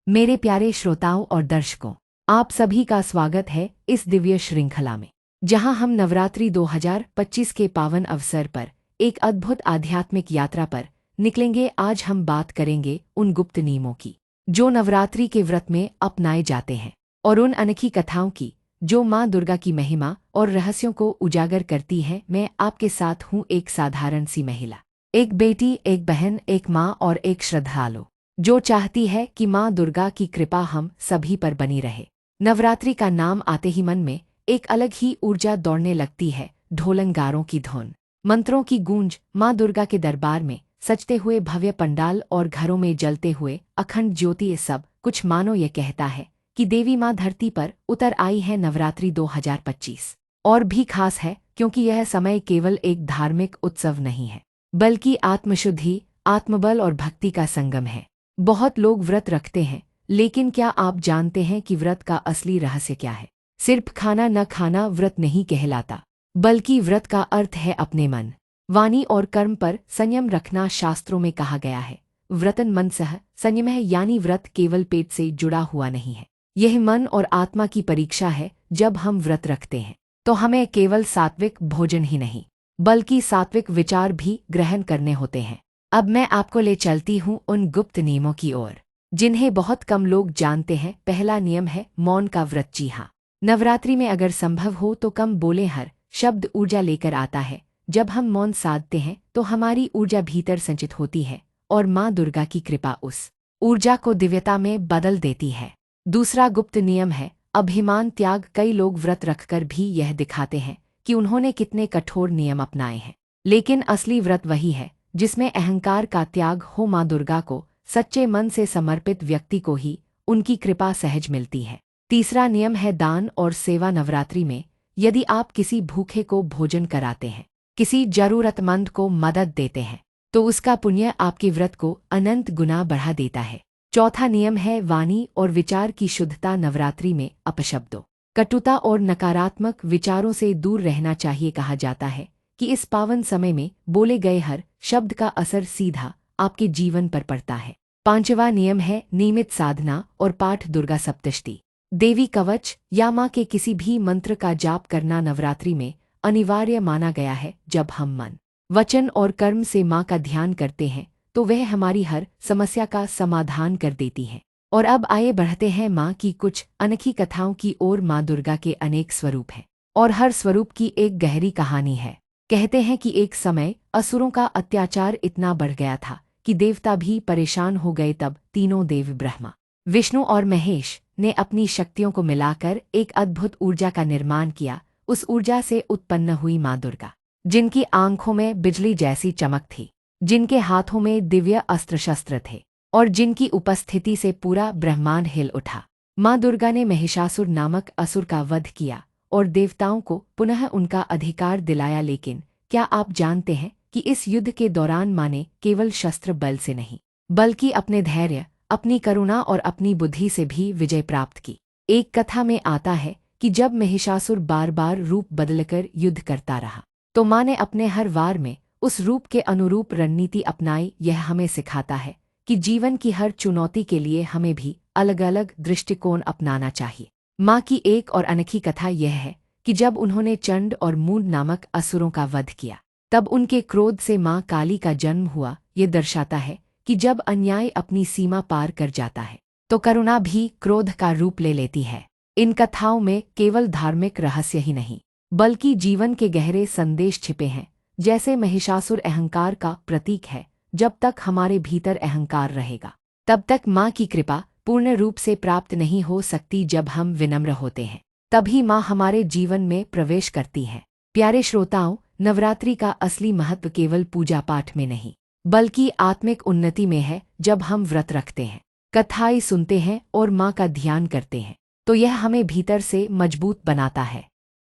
मेरे प्यारे श्रोताओं और दर्शकों, आप सभी का स्वागत है इस दिव्य श्रृंखला में, जहां हम नवरात्रि 2025 के पावन अवसर पर एक अद्भुत आध्यात्मिक यात्रा पर निकलेंगे। आज हम बात करेंगे उन गुप्त नियमों की जो नवरात्रि के व्रत में अपनाए जाते हैं, और उन अनोखी कथाओं की जो माँ दुर्गा की महिमा और रहस्यों को उजागर करती हैं। मैं आपके साथ हूँ, एक साधारण सी महिला, एक बेटी, एक बहन, एक माँ और एक श्रद्धालु जो चाहती है कि माँ दुर्गा की कृपा हम सभी पर बनी रहे। नवरात्रि का नाम आते ही मन में एक अलग ही ऊर्जा दौड़ने लगती है। ढोलनगारों की धुन, मंत्रों की गूंज, माँ दुर्गा के दरबार में सजते हुए भव्य पंडाल और घरों में जलते हुए अखंड ज्योति, ये सब कुछ मानो ये कहता है कि देवी माँ धरती पर उतर आई है। नवरात्रि 2025 और भी खास है क्योंकि यह समय केवल एक धार्मिक उत्सव नहीं है, बल्कि आत्मशुद्धि, आत्मबल और भक्ति का संगम है। बहुत लोग व्रत रखते हैं, लेकिन क्या आप जानते हैं कि व्रत का असली रहस्य क्या है? सिर्फ खाना न खाना व्रत नहीं कहलाता, बल्कि व्रत का अर्थ है अपने मन, वाणी और कर्म पर संयम रखना। शास्त्रों में कहा गया है, व्रतन मनसः संयम है, यानी व्रत केवल पेट से जुड़ा हुआ नहीं है, यह मन और आत्मा की परीक्षा है। जब हम व्रत रखते हैं तो हमें केवल सात्विक भोजन ही नहीं, बल्कि सात्विक विचार भी ग्रहण करने होते हैं। अब मैं आपको ले चलती हूँ उन गुप्त नियमों की ओर जिन्हें बहुत कम लोग जानते हैं। पहला नियम है मौन का व्रत। जी हाँ, नवरात्रि में अगर संभव हो तो कम बोले। हर शब्द ऊर्जा लेकर आता है। जब हम मौन साधते हैं तो हमारी ऊर्जा भीतर संचित होती है और माँ दुर्गा की कृपा उस ऊर्जा को दिव्यता में बदल देती है। दूसरा गुप्त नियम है अभिमान त्याग। कई लोग व्रत रखकर भी यह दिखाते हैं कि उन्होंने कितने कठोर नियम अपनाए हैं, लेकिन असली व्रत वही है जिसमें अहंकार का त्याग हो। माँ दुर्गा को सच्चे मन से समर्पित व्यक्ति को ही उनकी कृपा सहज मिलती है। तीसरा नियम है दान और सेवा। नवरात्रि में यदि आप किसी भूखे को भोजन कराते हैं, किसी जरूरतमंद को मदद देते हैं, तो उसका पुण्य आपके व्रत को अनंत गुना बढ़ा देता है। चौथा नियम है वाणी और विचार की शुद्धता। नवरात्रि में अपशब्दों, कटुता और नकारात्मक विचारों से दूर रहना चाहिए। कहा जाता है कि इस पावन समय में बोले गए हर शब्द का असर सीधा आपके जीवन पर पड़ता है। पांचवा नियम है नियमित साधना और पाठ। दुर्गा सप्तशती, देवी कवच या माँ के किसी भी मंत्र का जाप करना नवरात्रि में अनिवार्य माना गया है। जब हम मन, वचन और कर्म से माँ का ध्यान करते हैं तो वह हमारी हर समस्या का समाधान कर देती है। और अब आइए बढ़ते हैं माँ की कुछ अनोखी कथाओं की ओर। माँ दुर्गा के अनेक स्वरूप हैं और हर स्वरूप की एक गहरी कहानी है। कहते हैं कि एक समय असुरों का अत्याचार इतना बढ़ गया था कि देवता भी परेशान हो गए। तब तीनों देव ब्रह्मा, विष्णु और महेश ने अपनी शक्तियों को मिलाकर एक अद्भुत ऊर्जा का निर्माण किया। उस ऊर्जा से उत्पन्न हुई माँ दुर्गा, जिनकी आंखों में बिजली जैसी चमक थी, जिनके हाथों में दिव्य अस्त्र शस्त्र थे और जिनकी उपस्थिति से पूरा ब्रह्मांड हिल उठा। माँ दुर्गा ने महिषासुर नामक असुर का वध किया और देवताओं को पुनः उनका अधिकार दिलाया। लेकिन क्या आप जानते हैं कि इस युद्ध के दौरान माँ ने केवल शस्त्र बल से नहीं, बल्कि अपने धैर्य, अपनी करुणा और अपनी बुद्धि से भी विजय प्राप्त की। एक कथा में आता है कि जब महिषासुर बार बार रूप बदलकर युद्ध करता रहा, तो माँ ने अपने हर वार में उस रूप के अनुरूप रणनीति अपनाई। यह हमें सिखाता है कि जीवन की हर चुनौती के लिए हमें भी अलग अलग दृष्टिकोण अपनाना चाहिए। माँ की एक और अनोखी कथा यह है कि जब उन्होंने चंड और मूंड नामक असुरों का वध किया, तब उनके क्रोध से माँ काली का जन्म हुआ। ये दर्शाता है कि जब अन्याय अपनी सीमा पार कर जाता है तो करुणा भी क्रोध का रूप ले लेती है। इन कथाओं में केवल धार्मिक रहस्य ही नहीं, बल्कि जीवन के गहरे संदेश छिपे हैं। जैसे महिषासुर अहंकार का प्रतीक है, जब तक हमारे भीतर अहंकार रहेगा तब तक माँ की कृपा पूर्ण रूप से प्राप्त नहीं हो सकती। जब हम विनम्र होते हैं तभी माँ हमारे जीवन में प्रवेश करती है। प्यारे श्रोताओं, नवरात्रि का असली महत्व केवल पूजा पाठ में नहीं, बल्कि आत्मिक उन्नति में है। जब हम व्रत रखते हैं, कथाएं सुनते हैं और माँ का ध्यान करते हैं, तो यह हमें भीतर से मजबूत बनाता है।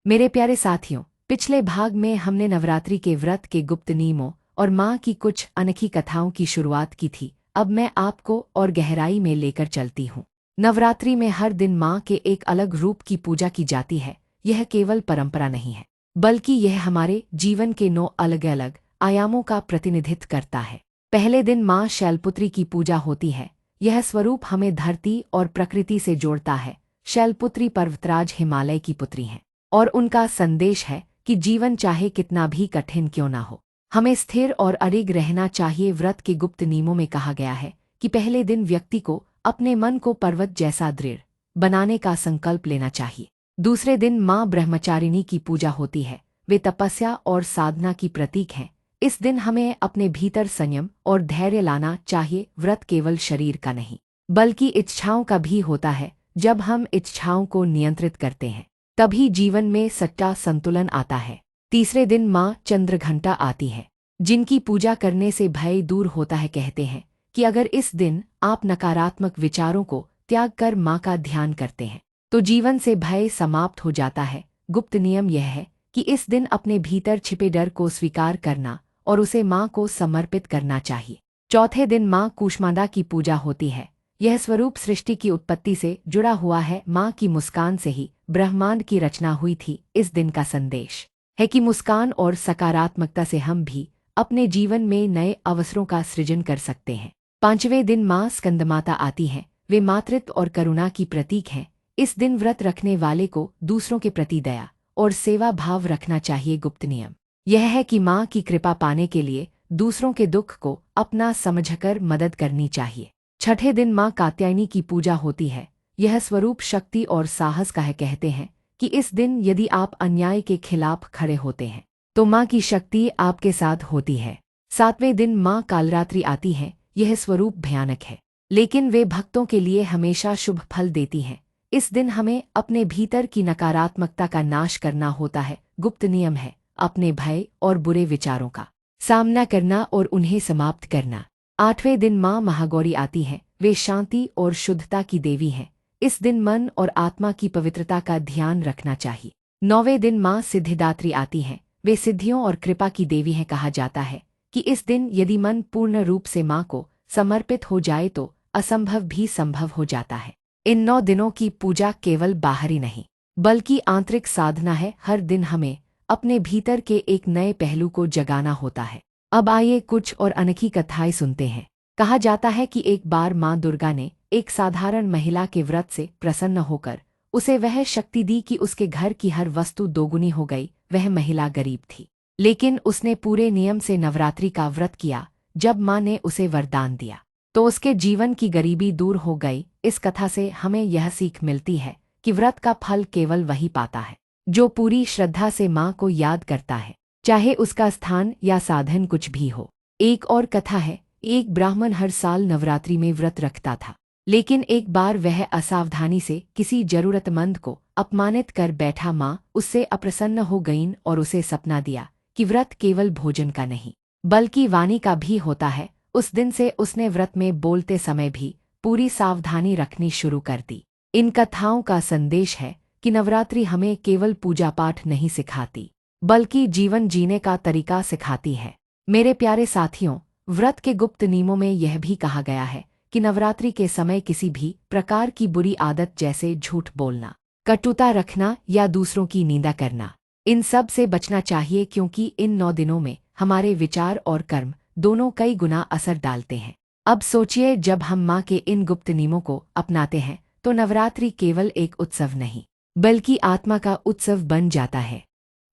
मेरे प्यारे साथियों, पिछले भाग में हमने नवरात्रि के व्रत के गुप्त नियमों और माँ की कुछ अनोखी कथाओं की शुरुआत की थी। अब मैं आपको और गहराई में लेकर चलती हूँ। नवरात्रि में हर दिन माँ के एक अलग रूप की पूजा की जाती है। यह केवल परंपरा नहीं है, बल्कि यह हमारे जीवन के 9 अलग अलग आयामों का प्रतिनिधित्व करता है। पहले दिन माँ शैलपुत्री की पूजा होती है, यह स्वरूप हमें धरती और प्रकृति से जोड़ता है। शैलपुत्री पर्वतराज हिमालय की पुत्री हैं और उनका संदेश है कि जीवन चाहे कितना भी कठिन क्यों ना हो, हमें स्थिर और अडिग रहना चाहिए। व्रत के गुप्त नियमों में कहा गया है कि पहले दिन व्यक्ति को अपने मन को पर्वत जैसा दृढ़ बनाने का संकल्प लेना चाहिए। दूसरे दिन माँ ब्रह्मचारिणी की पूजा होती है, वे तपस्या और साधना की प्रतीक हैं। इस दिन हमें अपने भीतर संयम और धैर्य लाना चाहिए। व्रत केवल शरीर का नहीं बल्कि इच्छाओं का भी होता है। जब हम इच्छाओं को नियंत्रित करते हैं तभी जीवन में सच्चा संतुलन आता है। तीसरे दिन माँ चंद्रघंटा आती है, जिनकी पूजा करने से भय दूर होता है। कहते हैं कि अगर इस दिन आप नकारात्मक विचारों को त्याग कर माँ का ध्यान करते हैं तो जीवन से भय समाप्त हो जाता है। गुप्त नियम यह है कि इस दिन अपने भीतर छिपे डर को स्वीकार करना और उसे माँ को समर्पित करना चाहिए। चौथे दिन माँ कूष्मांडा की पूजा होती है। यह स्वरूप सृष्टि की उत्पत्ति से जुड़ा हुआ है। माँ की मुस्कान से ही ब्रह्मांड की रचना हुई थी। इस दिन का संदेश है कि मुस्कान और सकारात्मकता से हम भी अपने जीवन में नए अवसरों का सृजन कर सकते हैं। पांचवें दिन माँ स्कंदमाता आती हैं, वे मातृत्व और करुणा की प्रतीक हैं। इस दिन व्रत रखने वाले को दूसरों के प्रति दया और सेवा भाव रखना चाहिए। गुप्त नियम यह है कि माँ की कृपा पाने के लिए दूसरों के दुख को अपना समझकर मदद करनी चाहिए। छठे दिन माँ कात्यायनी की पूजा होती है। यह स्वरूप शक्ति और साहस का है। कहते हैं कि इस दिन यदि आप अन्याय के खिलाफ खड़े होते हैं तो माँ की शक्ति आपके साथ होती है। सातवें दिन माँ कालरात्रि आती हैं। यह स्वरूप भयानक है, लेकिन वे भक्तों के लिए हमेशा शुभ फल देती हैं। इस दिन हमें अपने भीतर की नकारात्मकता का नाश करना होता है। गुप्त नियम है अपने भय और बुरे विचारों का सामना करना और उन्हें समाप्त करना। आठवें दिन माँ महागौरी आती हैं, वे शांति और शुद्धता की देवी हैं। इस दिन मन और आत्मा की पवित्रता का ध्यान रखना चाहिए। नौवें दिन माँ सिद्धिदात्री आती हैं, वे सिद्धियों और कृपा की देवी हैं। कहा जाता है कि इस दिन यदि मन पूर्ण रूप से माँ को समर्पित हो जाए तो असंभव भी संभव हो जाता है। इन 9 दिनों की पूजा केवल बाहरी नहीं बल्कि आंतरिक साधना है। हर दिन हमें अपने भीतर के एक नए पहलू को जगाना होता है। अब आइए कुछ और अनोखी कथाएं सुनते हैं। कहा जाता है कि एक बार माँ दुर्गा ने एक साधारण महिला के व्रत से प्रसन्न होकर उसे वह शक्ति दी कि उसके घर की हर वस्तु दोगुनी हो गई। वह महिला गरीब थी, लेकिन उसने पूरे नियम से नवरात्रि का व्रत किया। जब माँ ने उसे वरदान दिया तो उसके जीवन की गरीबी दूर हो गई। इस कथा से हमें यह सीख मिलती है कि व्रत का फल केवल वही पाता है जो पूरी श्रद्धा से माँ को याद करता है, चाहे उसका स्थान या साधन कुछ भी हो। एक और कथा है, एक ब्राह्मण हर साल नवरात्रि में व्रत रखता था, लेकिन एक बार वह असावधानी से किसी जरूरतमंद को अपमानित कर बैठा। माँ उससे अप्रसन्न हो गईं और उसे सपना दिया कि व्रत केवल भोजन का नहीं बल्कि वाणी का भी होता है। उस दिन से उसने व्रत में बोलते समय भी पूरी सावधानी रखनी शुरू कर दी। इन कथाओं का संदेश है कि नवरात्रि हमें केवल पूजा पाठ नहीं सिखाती बल्कि जीवन जीने का तरीका सिखाती है। मेरे प्यारे साथियों, व्रत के गुप्त नियमों में यह भी कहा गया है कि नवरात्रि के समय किसी भी प्रकार की बुरी आदत जैसे झूठ बोलना, कटुता रखना या दूसरों की निंदा करना, इन सब से बचना चाहिए, क्योंकि इन 9 दिनों में हमारे विचार और कर्म दोनों कई गुना असर डालते हैं। अब सोचिए, जब हम माँ के इन गुप्त नियमों को अपनाते हैं तो नवरात्रि केवल एक उत्सव नहीं बल्कि आत्मा का उत्सव बन जाता है।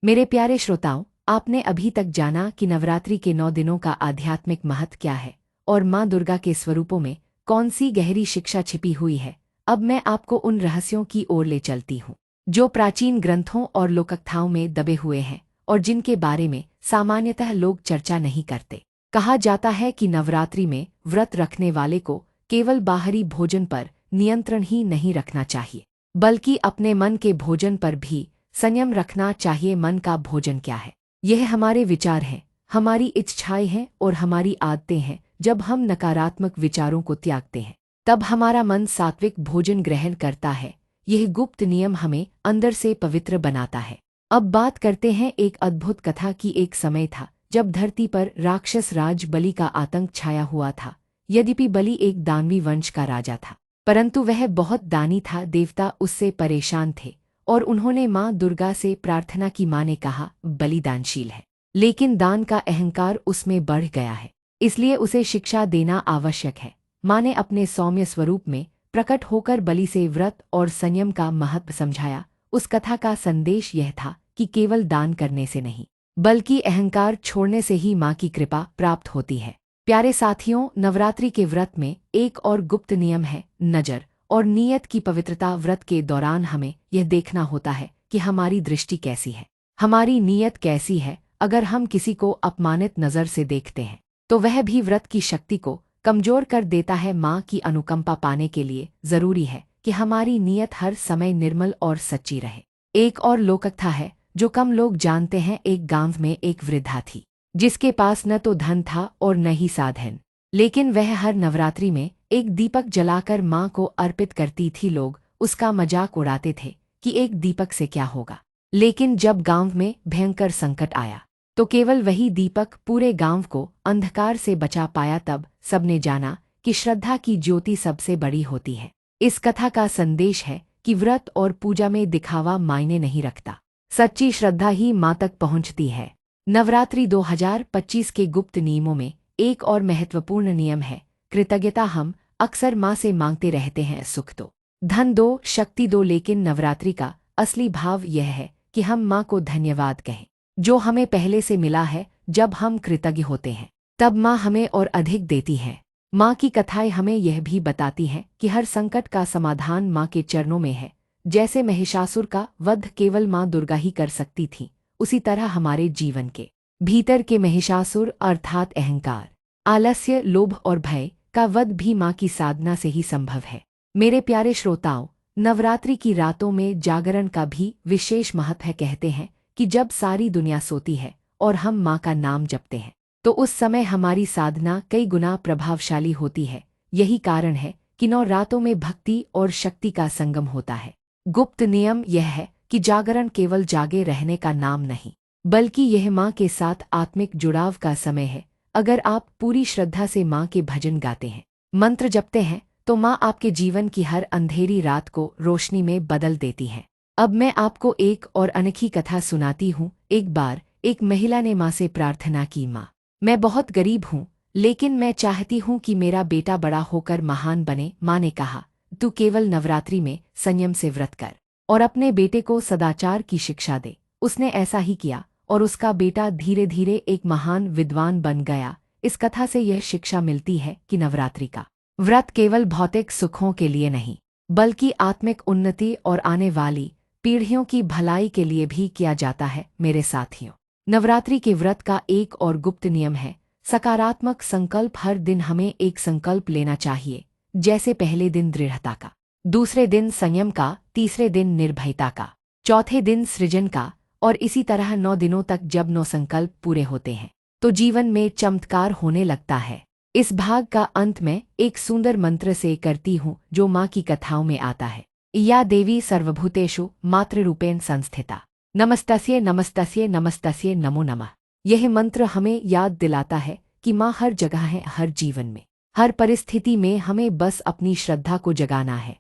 मेरे प्यारे श्रोताओं, आपने अभी तक जाना कि नवरात्रि के 9 दिनों का आध्यात्मिक महत्व क्या है और माँ दुर्गा के स्वरूपों में कौन सी गहरी शिक्षा छिपी हुई है। अब मैं आपको उन रहस्यों की ओर ले चलती हूँ जो प्राचीन ग्रंथों और लोककथाओं में दबे हुए हैं और जिनके बारे में सामान्यतः लोग चर्चा नहीं करते। कहा जाता है कि नवरात्रि में व्रत रखने वाले को केवल बाहरी भोजन पर नियंत्रण ही नहीं रखना चाहिए बल्कि अपने मन के भोजन पर भी संयम रखना चाहिए। मन का भोजन क्या है? यह हमारे विचार हैं, हमारी इच्छाएं हैं और हमारी आदतें हैं। जब हम नकारात्मक विचारों को त्यागते हैं तब हमारा मन सात्विक भोजन ग्रहण करता है। यह गुप्त नियम हमें अंदर से पवित्र बनाता है। अब बात करते हैं एक अद्भुत कथा की। एक समय था जब धरती पर राक्षस राज बलि का आतंक छाया हुआ था। यद्यपि बलि एक दानवी वंश का राजा था, परंतु वह बहुत दानी था। देवता उससे परेशान थे और उन्होंने माँ दुर्गा से प्रार्थना की। माँ ने कहा, बलि दानशील है, लेकिन दान का अहंकार उसमें बढ़ गया है, इसलिए उसे शिक्षा देना आवश्यक है। माँ ने अपने सौम्य स्वरूप में प्रकट होकर बलि से व्रत और संयम का महत्व समझाया। उस कथा का संदेश यह था कि केवल दान करने से नहीं, बल्कि अहंकार छोड़ने से ही माँ की कृपा प्राप्त होती है। प्यारे साथियों, नवरात्रि के व्रत में एक और गुप्त नियम है, नजर और नीयत की पवित्रता। व्रत के दौरान हमें यह देखना होता है कि हमारी दृष्टि कैसी है, हमारी नीयत कैसी है। अगर हम किसी को अपमानित नज़र से देखते हैं तो वह भी व्रत की शक्ति को कमजोर कर देता है। माँ की अनुकंपा पाने के लिए जरूरी है कि हमारी नीयत हर समय निर्मल और सच्ची रहे। एक और लोककथा है जो कम लोग जानते हैं। एक गांव में एक वृद्धा थी जिसके पास न तो धन था और न ही साधन, लेकिन वह हर नवरात्रि में एक दीपक जलाकर माँ को अर्पित करती थी। लोग उसका मजाक उड़ाते थे कि एक दीपक से क्या होगा, लेकिन जब गांव में भयंकर संकट आया तो केवल वही दीपक पूरे गांव को अंधकार से बचा पाया। तब सबने जाना कि श्रद्धा की ज्योति सबसे बड़ी होती है। इस कथा का संदेश है कि व्रत और पूजा में दिखावा मायने नहीं रखता, सच्ची श्रद्धा ही माँ तक पहुँचती है। नवरात्रि 2025 के गुप्त नियमों में एक और महत्वपूर्ण नियम है कृतज्ञता। हम अक्सर माँ से मांगते रहते हैं, सुख दो, धन दो, शक्ति दो, लेकिन नवरात्रि का असली भाव यह है कि हम माँ को धन्यवाद कहें जो हमें पहले से मिला है। जब हम कृतज्ञ होते हैं तब माँ हमें और अधिक देती है। माँ की कथाएं हमें यह भी बताती हैं कि हर संकट का समाधान माँ के चरणों में है। जैसे महिषासुर का वध केवल माँ दुर्गा ही कर सकती थी, उसी तरह हमारे जीवन के भीतर के महिषासुर अर्थात अहंकार, आलस्य, लोभ और भय का वध भी माँ की साधना से ही संभव है। मेरे प्यारे श्रोताओं, नवरात्रि की रातों में जागरण का भी विशेष महत्व है। कहते हैं कि जब सारी दुनिया सोती है और हम माँ का नाम जपते हैं तो उस समय हमारी साधना कई गुना प्रभावशाली होती है। यही कारण है कि 9 रातों में भक्ति और शक्ति का संगम होता है। गुप्त नियम यह है कि जागरण केवल जागे रहने का नाम नहीं, बल्कि यह माँ के साथ आत्मिक जुड़ाव का समय है। अगर आप पूरी श्रद्धा से माँ के भजन गाते हैं, मंत्र जपते हैं, तो माँ आपके जीवन की हर अंधेरी रात को रोशनी में बदल देती है। अब मैं आपको एक और अनोखी कथा सुनाती हूँ। एक बार एक महिला ने माँ से प्रार्थना की, माँ, मैं बहुत गरीब हूँ, लेकिन मैं चाहती हूँ कि मेरा बेटा बड़ा होकर महान बने। माँ ने कहा, तू केवल नवरात्रि में संयम से व्रत कर और अपने बेटे को सदाचार की शिक्षा दे। उसने ऐसा ही किया और उसका बेटा धीरे धीरे एक महान विद्वान बन गया। इस कथा से यह शिक्षा मिलती है कि नवरात्रि का व्रत केवल भौतिक सुखों के लिए नहीं, बल्कि आत्मिक उन्नति और आने वाली पीढ़ियों की भलाई के लिए भी किया जाता है। मेरे साथियों, नवरात्रि के व्रत का एक और गुप्त नियम है सकारात्मक संकल्प। हर दिन हमें एक संकल्प लेना चाहिए, जैसे पहले दिन दृढ़ता का, दूसरे दिन संयम का, तीसरे दिन निर्भयता का, चौथे दिन सृजन का, और इसी तरह 9 दिनों तक। जब 9 संकल्प पूरे होते हैं तो जीवन में चमत्कार होने लगता है। इस भाग का अंत में एक सुंदर मंत्र से करती हूँ जो माँ की कथाओं में आता है। या देवी सर्वभूतेषु मातृरूपेण संस्थिता, नमस्तस्यै नमस्तस्यै नमस्तस्यै नमो नमः। यह मंत्र हमें याद दिलाता है कि माँ हर जगह है, हर जीवन में, हर परिस्थिति में। हमें बस अपनी श्रद्धा को जगाना है